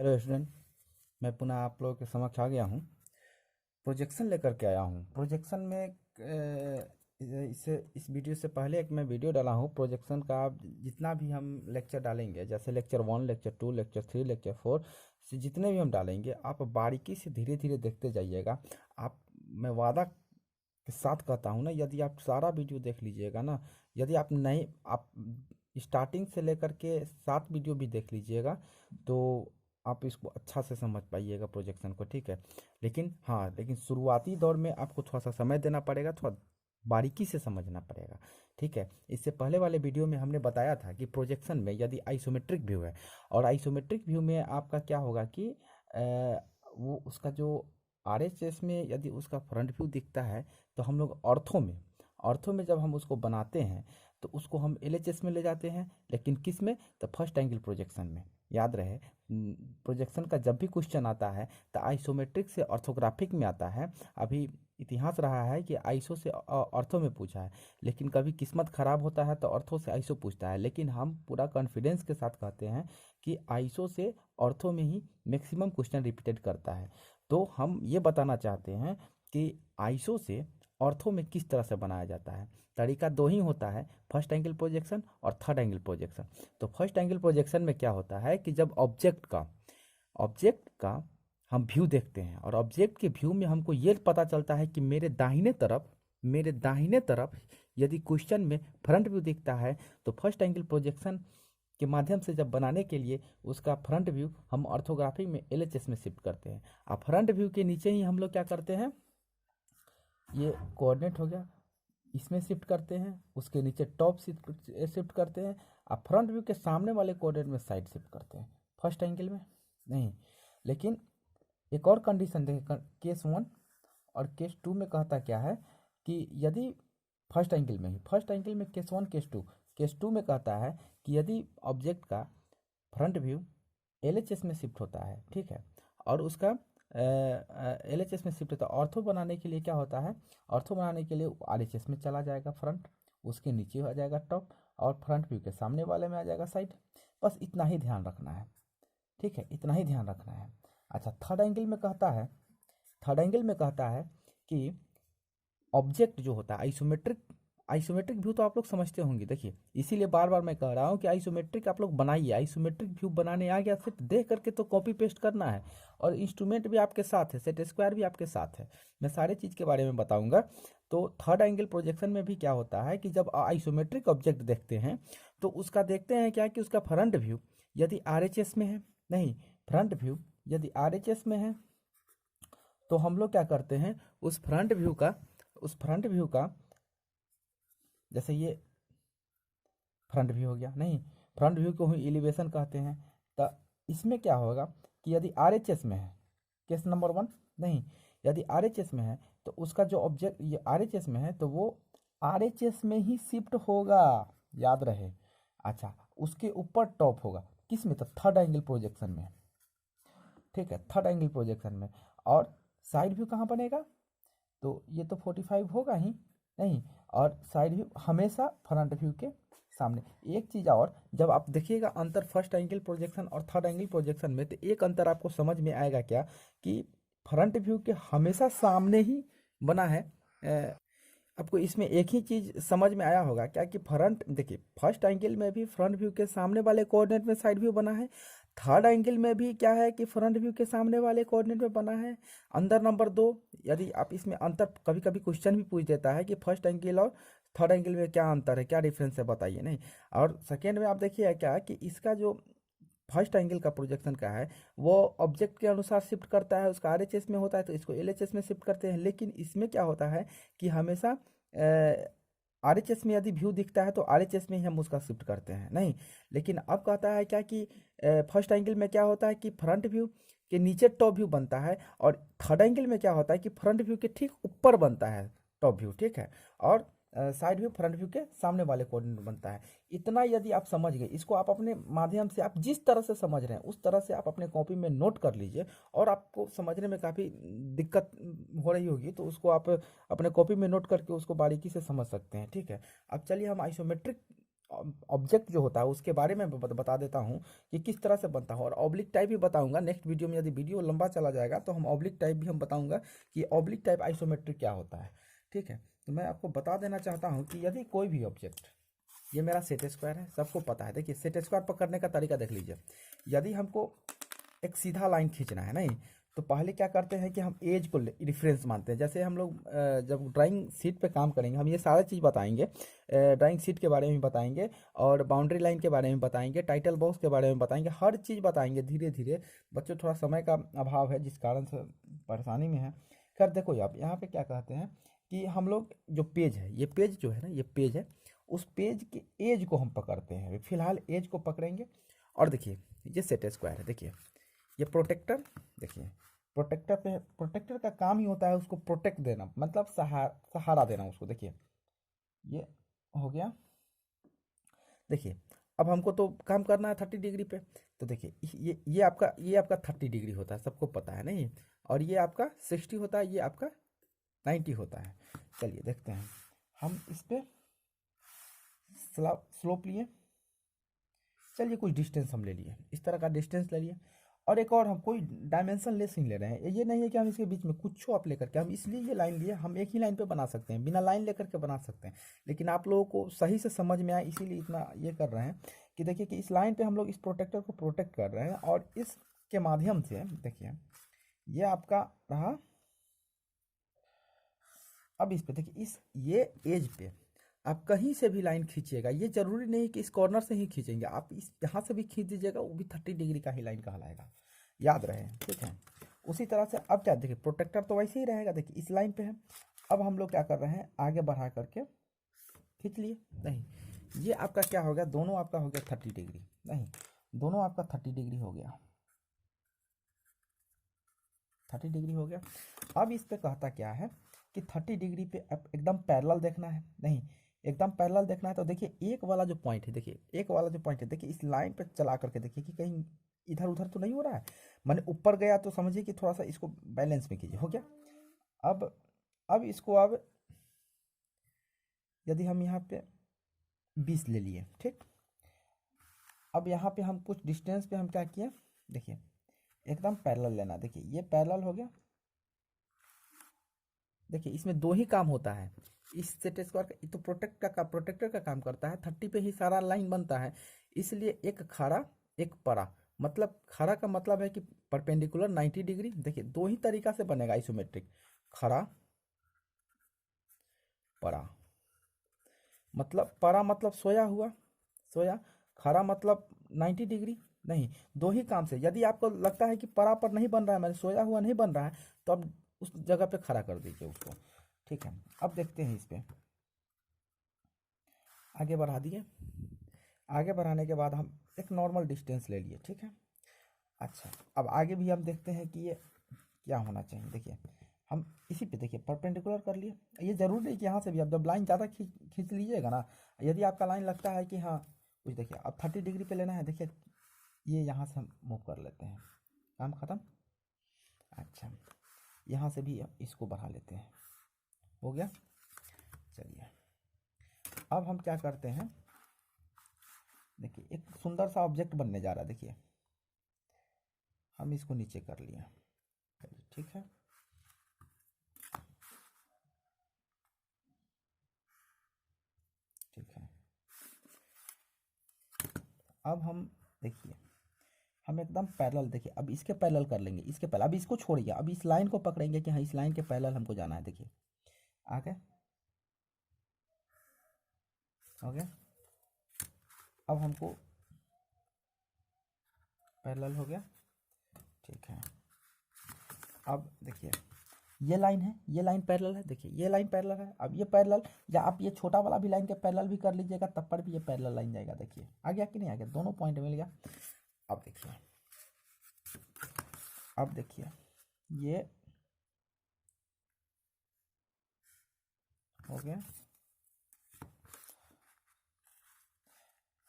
Hello student. मैं पुनः आप लोगों के समक्ष आ गया हूँ। प्रोजेक्शन लेकर के आया हूँ। प्रोजेक्शन में इस वीडियो से पहले एक मैं वीडियो डाला हूँ प्रोजेक्शन का। आप जितना भी हम लेक्चर डालेंगे, जैसे लेक्चर 1, लेक्चर 2, लेक्चर 3, लेक्चर 4 से जितने भी हम डालेंगे, आप बारीकी से धीरे धीरे देखते जाइएगा। आप मैं वादा के साथ कहता हूँ ना, यदि आप सारा वीडियो देख लीजिएगा ना, यदि आप नहीं आप स्टार्टिंग से लेकर के 7 वीडियो भी देख लीजिएगा, तो आप इसको अच्छा से समझ पाइएगा प्रोजेक्शन को। ठीक है, लेकिन हाँ, लेकिन शुरुआती दौर में आपको थोड़ा सा समय देना पड़ेगा, थोड़ा बारीकी से समझना पड़ेगा। ठीक है, इससे पहले वाले वीडियो में हमने बताया था कि प्रोजेक्शन में यदि आइसोमेट्रिक व्यू है, और आइसोमेट्रिक व्यू में आपका क्या होगा कि वो उसका जो आरएचएस में यदि उसका फ्रंट व्यू दिखता है, तो हम लोग ऑर्थो में जब हम उसको बनाते हैं तो उसको हम एलएचएस में ले जाते हैं। लेकिन किस में? तो फर्स्ट एंगल प्रोजेक्शन में। याद रहे, प्रोजेक्शन का जब भी क्वेश्चन आता है तो आइसोमेट्रिक से ऑर्थोग्राफिक में आता है। अभी इतिहास रहा है कि आइसो से ऑर्थो में पूछा है, लेकिन कभी किस्मत खराब होता है तो ऑर्थो से आइसो पूछता है। लेकिन हम पूरा कॉन्फिडेंस के साथ कहते हैं कि आइसो से ऑर्थो में ही मैक्सिमम क्वेश्चन रिपीटेड करता है। तो हम ये बताना चाहते हैं कि आइसो से ऑर्थो में किस तरह से बनाया जाता है। तरीका दो ही होता है, फर्स्ट एंगल प्रोजेक्शन और थर्ड एंगल प्रोजेक्शन। तो फर्स्ट एंगल प्रोजेक्शन में क्या होता है कि जब ऑब्जेक्ट का हम व्यू देखते हैं, और ऑब्जेक्ट के व्यू में हमको ये पता चलता है कि मेरे दाहिने तरफ यदि क्वेश्चन में फ्रंट व्यू दिखता है, तो फर्स्ट एंगल प्रोजेक्शन के माध्यम से जब बनाने के लिए उसका फ्रंट व्यू हम ऑर्थोग्राफी में एलएचएस में शिफ्ट करते हैं। अब फ्रंट व्यू के नीचे ही हम लोग क्या करते हैं, ये कोऑर्डिनेट हो गया, इसमें शिफ्ट करते हैं, उसके नीचे टॉप शिफ्ट करते हैं। अब फ्रंट व्यू के सामने वाले कोऑर्डिनेट में साइड शिफ्ट करते हैं। फर्स्ट एंगल में नहीं, लेकिन एक और कंडीशन देखें, केस 1 और केस 2 में कहता क्या है कि यदि फर्स्ट एंगल में केस 1, केस 2 में कहता है कि यदि ऑब्जेक्ट का फ्रंट व्यू एलएचएस में शिफ्ट होता है, ठीक है, और उसका एलएचएस में शिफ्ट होता है, ऑर्थो बनाने के लिए क्या होता है, ऑर्थो बनाने के लिए आरएचएस में चला जाएगा फ्रंट, उसके नीचे आ जाएगा टॉप, और फ्रंट व्यू के सामने वाले में आ जाएगा साइड। बस इतना ही ध्यान रखना है। ठीक है, इतना ही ध्यान रखना है। अच्छा, थर्ड एंगल में कहता है कि ऑब्जेक्ट जो होता है आइसोमेट्रिक व्यू तो आप लोग समझते होंगे। देखिए, इसीलिए बार बार मैं कह रहा हूँ कि आइसोमेट्रिक आप लोग बनाइए। आइसोमेट्रिक व्यू बनाने आ गया, सिर्फ देख करके तो कॉपी पेस्ट करना है, और इंस्ट्रूमेंट भी आपके साथ है, सेट स्क्वायर भी आपके साथ है। मैं सारे चीज़ के बारे में बताऊंगा। तो थर्ड एंगल प्रोजेक्शन में भी क्या होता है कि जब आइसोमेट्रिक ऑब्जेक्ट देखते हैं, तो उसका देखते हैं क्या कि उसका फ्रंट व्यू यदि आरएचएस में है, नहीं, फ्रंट व्यू यदि आरएचएस में है, तो हम लोग क्या करते हैं, उस फ्रंट व्यू का जैसे ये फ्रंट व्यू हो गया, नहीं, फ्रंट व्यू को ही एलिवेशन कहते हैं। तो इसमें क्या होगा कि यदि आरएचएस में है, केस नंबर 1, नहीं, यदि आरएचएस में है तो उसका जो ऑब्जेक्ट ये आरएचएस में है, तो वो आरएचएस में ही शिफ्ट होगा, याद रहे। अच्छा, उसके ऊपर टॉप होगा, किस में? तो थर्ड एंगल प्रोजेक्शन में। ठीक है, थर्ड एंगल प्रोजेक्शन में। और साइड व्यू कहाँ बनेगा? तो ये तो 45 होगा ही, नहीं, और साइड व्यू हमेशा फ्रंट व्यू के सामने। एक चीज़ और, जब आप देखिएगा अंतर फर्स्ट एंगल प्रोजेक्शन और थर्ड एंगल प्रोजेक्शन में, तो एक अंतर आपको समझ में आएगा क्या कि फ्रंट व्यू के हमेशा सामने ही बना है। आपको इसमें एक ही चीज समझ में आया होगा क्या कि फ्रंट, देखिए, फर्स्ट एंगल में भी फ्रंट व्यू के सामने वाले कोऑर्डिनेट में साइड व्यू बना है, थर्ड एंगल में भी क्या है कि फ्रंट व्यू के सामने वाले कोऑर्डिनेट में बना है। अंदर नंबर 2, यदि आप इसमें अंतर, कभी कभी क्वेश्चन भी पूछ देता है कि फर्स्ट एंगल और थर्ड एंगल में क्या अंतर है, क्या डिफरेंस है, बताइए। नहीं, और सेकेंड में आप देखिए क्या कि इसका जो फर्स्ट एंगल का प्रोजेक्शन का है, वो ऑब्जेक्ट के अनुसार शिफ्ट करता है, उसका आरएचएस में होता है तो इसको एलएचएस में शिफ्ट करते हैं। लेकिन इसमें क्या होता है कि हमेशा आरएचएस में यदि व्यू दिखता है तो आरएचएस में ही हम उसका शिफ्ट करते हैं, नहीं। लेकिन अब कहता है क्या कि फर्स्ट एंगल में क्या होता है कि फ्रंट व्यू के नीचे टॉप व्यू बनता है, और थर्ड एंगल में क्या होता है कि फ्रंट व्यू के ठीक ऊपर बनता है टॉप व्यू, ठीक है, और साइड व्यू फ्रंट व्यू के सामने वाले कोऑर्डिनेट बनता है। इतना यदि आप समझ गए, इसको आप अपने माध्यम से, आप जिस तरह से समझ रहे हैं उस तरह से आप अपने कॉपी में नोट कर लीजिए, और आपको समझने में काफ़ी दिक्कत हो रही होगी तो उसको आप अपने कॉपी में नोट करके उसको बारीकी से समझ सकते हैं। ठीक है, अब चलिए हम ऑब्जेक्ट जो होता है उसके बारे में बता देता हूँ कि किस तरह से बनता है, और ऑब्लिक टाइप भी बताऊंगा नेक्स्ट वीडियो में। यदि वीडियो लंबा चला जाएगा तो हम ऑब्लिक टाइप भी हम बताऊंगा कि ऑब्लिक टाइप आइसोमेट्रिक क्या होता है। ठीक है, तो मैं आपको बता देना चाहता हूँ कि यदि कोई भी ऑब्जेक्ट, ये मेरा सेट स्क्वायर है, सबको पता है। देखिए सेट स्क्वायर पकड़ने का तरीका देख लीजिए। यदि हमको एक सीधा लाइन खींचना है नहीं, तो पहले क्या करते हैं कि हम एज को रिफरेंस मानते हैं। जैसे हम लोग जब ड्राइंग शीट पे काम करेंगे, हम ये सारा चीज़ बताएंगे, ड्राइंग शीट के बारे में बताएंगे, और बाउंड्री लाइन के बारे में बताएंगे, टाइटल बॉक्स के बारे में बताएंगे, हर चीज़ बताएंगे धीरे धीरे। बच्चों थोड़ा समय का अभाव है जिस कारण से परेशानी में है। खैर देखो आप यहाँ पे क्या कहते हैं कि हम लोग जो पेज है, ये पेज जो है ना, ये पेज है, उस पेज के एज को हम पकड़ते हैं। फिलहाल एज को पकड़ेंगे। और देखिए ये सेट स्क्वायर है, देखिए ये प्रोटेक्टर, देखिए प्रोटेक्टर पे, प्रोटेक्टर का काम ही होता है उसको प्रोटेक्ट देना, मतलब सहारा देना उसको। देखिए ये हो गया। देखिए अब हमको तो काम करना है 30 डिग्री पे, तो देखिए ये आपका 30 डिग्री होता है, सबको पता है नहीं। और ये आपका 60 होता है, ये आपका 90 होता है। चलिए देखते हैं, हम इस पे स्लोप लिए। चलिए कुछ डिस्टेंस हम ले लिए, इस तरह का डिस्टेंस ले लिए। और एक और, हम कोई डायमेंशन लेस नहीं ले रहे हैं। ये नहीं है कि हम इसके बीच में कुछ आप लेकर के, हम इसलिए ये लाइन लिए, हम एक ही लाइन पे बना सकते हैं, बिना लाइन लेकर के बना सकते हैं। लेकिन आप लोगों को सही से समझ में आए इसीलिए इतना ये कर रहे हैं कि देखिए कि इस लाइन पे हम लोग इस प्रोटेक्टर को प्रोटेक्ट कर रहे हैं, और इसके माध्यम से देखिए ये आपका रहा। अब इस पे देखिए, ये एज पे आप कहीं से भी लाइन खींचिएगा, ये जरूरी नहीं कि इस कॉर्नर से ही खींचेंगे, आप इस यहाँ से भी खींच दीजिएगा, वो भी 30 डिग्री का ही लाइन कहलाएगा, याद रहे। ठीक है, उसी तरह से अब क्या, देखिए प्रोटेक्टर तो वैसे ही रहेगा, देखिए इस लाइन पे है। अब हम लोग क्या कर रहे हैं, आगे बढ़ा करके खींच लिए। नहीं, ये आपका क्या हो गया, दोनों आपका हो गया 30 डिग्री, नहीं दोनों आपका 30 डिग्री हो गया, 30 डिग्री हो गया। अब इस पे कहता क्या है कि 30 डिग्री पे अब एकदम पैरेलल देखना है, नहीं एकदम पैरेलल देखना है। तो देखिए एक वाला जो पॉइंट है, देखिए एक वाला जो पॉइंट है, देखिए इस लाइन पे चला करके देखिए कि कहीं इधर उधर तो नहीं हो रहा है। मैंने ऊपर गया तो समझिए कि थोड़ा सा इसको बैलेंस में कीजिए, हो गया। अब इसको, अब यदि हम यहाँ पे 20 ले लिए, ठीक। अब यहाँ पे हम कुछ डिस्टेंस पे हम क्या किए, देखिए एकदम पैरेलल लेना। देखिए ये पैरेलल हो गया। देखिए इसमें दो ही काम होता है, इस सेट स्क्वायर का तो प्रोटेक्टर का काम करता है, 30 पे ही सारा लाइन बनता है। इसलिए एक खड़ा एक परा, मतलब खड़ा का मतलब है कि परपेंडिकुलर 90 डिग्री। देखिए दो ही तरीका से बनेगा आइसोमेट्रिक, खड़ा परा। मतलब परा मतलब सोया हुआ, सोया। खड़ा मतलब 90 डिग्री। नहीं, दो ही काम से, यदि आपको लगता है कि परा पर नहीं बन रहा है, मैंने सोया हुआ नहीं बन रहा है, तो आप उस जगह पे खड़ा कर दीजिए उसको। ठीक है, अब देखते हैं इस पे, आगे बढ़ा दिए। आगे बढ़ाने के बाद हम एक नॉर्मल डिस्टेंस ले लिए, ठीक है। अच्छा, अब आगे भी हम देखते हैं कि ये क्या होना चाहिए। देखिए हम इसी पे देखिए परपेंडिकुलर कर लिए। ये जरूरी नहीं कि यहाँ से भी, आप जब लाइन ज़्यादा खींच लीजिएगा ना, यदि आपका लाइन लगता है कि हाँ कुछ, देखिए अब 30 डिग्री पे लेना है, देखिए ये यहाँ से हम मूव कर लेते हैं, काम ख़त्म। अच्छा, यहाँ से भी इसको बढ़ा लेते हैं, हो गया। चलिए अब हम क्या करते हैं, देखिए एक सुंदर सा ऑब्जेक्ट बनने जा रहा है। देखिए हम इसको नीचे कर लिए, चलिए ठीक है। ठीक है, अब हम देखिए, हम एकदम पैरेलल, देखिए अब इसके पैरेलल कर लेंगे, इसके पैरेलल। अब इसको छोड़िए, अब इस लाइन को पकड़ेंगे कि हाँ इस लाइन के पैरेलल हमको जाना है। देखिए आगे हो गया। अब हमको पैरेलल हो गया, ठीक है। अब देखिए ये लाइन है, ये लाइन पैरेलल है, देखिए ये लाइन पैरेलल है। अब ये पैरेलल, या आप ये छोटा वाला भी लाइन के पैरेलल भी कर लीजिएगा, तब पर भी ये पैरेलल लाइन जाएगा। देखिए आ गया कि नहीं आ गया, दोनों पॉइंट मिल गया। अब देखिए, अब देखिए ये हो गया।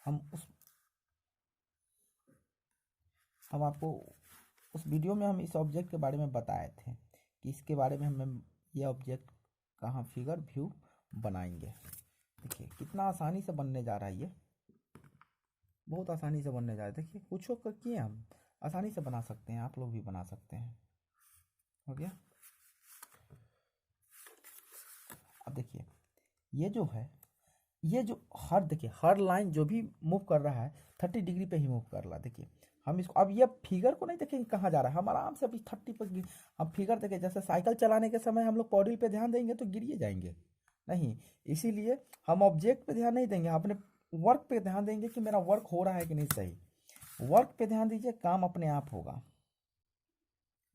हम उस हम आपको उस वीडियो में हम इस ऑब्जेक्ट के बारे में बताए थे कि इसके बारे में हम ये ऑब्जेक्ट का हम फिगर व्यू बनाएंगे। देखिए कितना आसानी से बनने जा रहा है ये। बहुत आसानी से बनने जा रहा है। देखिए कुछ किए हम आसानी से बना सकते हैं, आप लोग भी बना सकते हैं। हो गया। अब देखिए ये जो है, ये जो हर देखिए हर लाइन जो भी मूव कर रहा है 30 डिग्री पे ही मूव कर रहा है। देखिए हम इसको अब ये फिगर को नहीं देखेंगे कहाँ जा रहा है, हम आराम से अभी 30 पर हम फिगर देखें। जैसे साइकिल चलाने के समय हम लोग पौड़ी पे ध्यान देंगे तो गिरिए जाएंगे नहीं, इसीलिए हम ऑब्जेक्ट पे ध्यान नहीं देंगे, अपने वर्क पे ध्यान देंगे कि मेरा वर्क हो रहा है कि नहीं सही। वर्क पे ध्यान दीजिए, काम अपने आप होगा।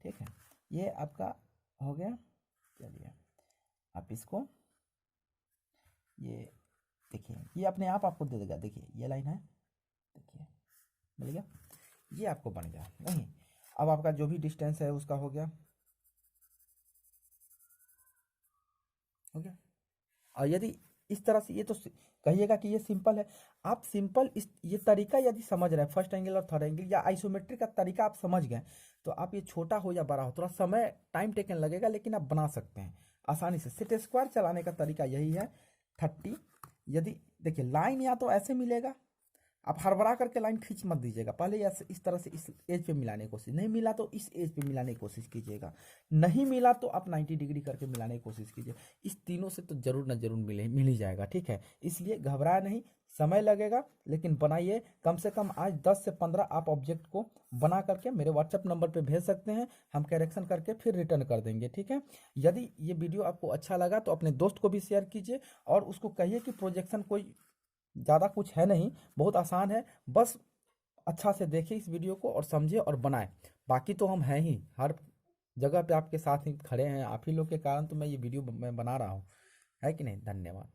ठीक है, ये आपका हो गया। चलिए आप इसको ये देखिए, ये अपने आप आपको दे देगा। देखिए ये लाइन है, देखिए मिल गया, ये आपको बन गया। नहीं, अब आपका जो भी डिस्टेंस है उसका हो गया, हो गया। और यदि इस तरह से, ये तो कहिएगा कि ये सिंपल है। आप सिंपल इस ये तरीका यदि समझ रहे हैं, फर्स्ट एंगल और थर्ड एंगल या आइसोमेट्रिक का तरीका आप समझ गए, तो आप ये छोटा हो या बड़ा हो, थोड़ा समय टाइम टेकन लगेगा, लेकिन आप बना सकते हैं आसानी से। सेट स्क्वायर चलाने का तरीका यही है। 30 यदि देखिए लाइन या तो ऐसे मिलेगा, आप हड़बड़ा करके लाइन खींच मत दीजिएगा, पहले ऐसे इस तरह से इस एज पे मिलाने की कोशिश, नहीं मिला तो इस एज पे मिलाने की कोशिश कीजिएगा, नहीं मिला तो आप 90 डिग्री करके मिलाने की कोशिश कीजिए। इस तीनों से तो जरूर न जरूर मिल ही जाएगा। ठीक है, इसलिए घबराए नहीं, समय लगेगा लेकिन बनाइए। कम से कम आज 10 से 15 आप ऑब्जेक्ट को बना करके मेरे व्हाट्सएप नंबर पे भेज सकते हैं, हम करेक्शन करके फिर रिटर्न कर देंगे। ठीक है, यदि ये वीडियो आपको अच्छा लगा तो अपने दोस्त को भी शेयर कीजिए और उसको कहिए कि प्रोजेक्शन कोई ज़्यादा कुछ है नहीं, बहुत आसान है, बस अच्छा से देखिए इस वीडियो को और समझिए और बनाएं। बाकी तो हम हैं ही, हर जगह पे आपके साथ ही खड़े हैं, आप ही लोग के कारण तो मैं ये वीडियो मैं बना रहा हूँ, है कि नहीं। धन्यवाद।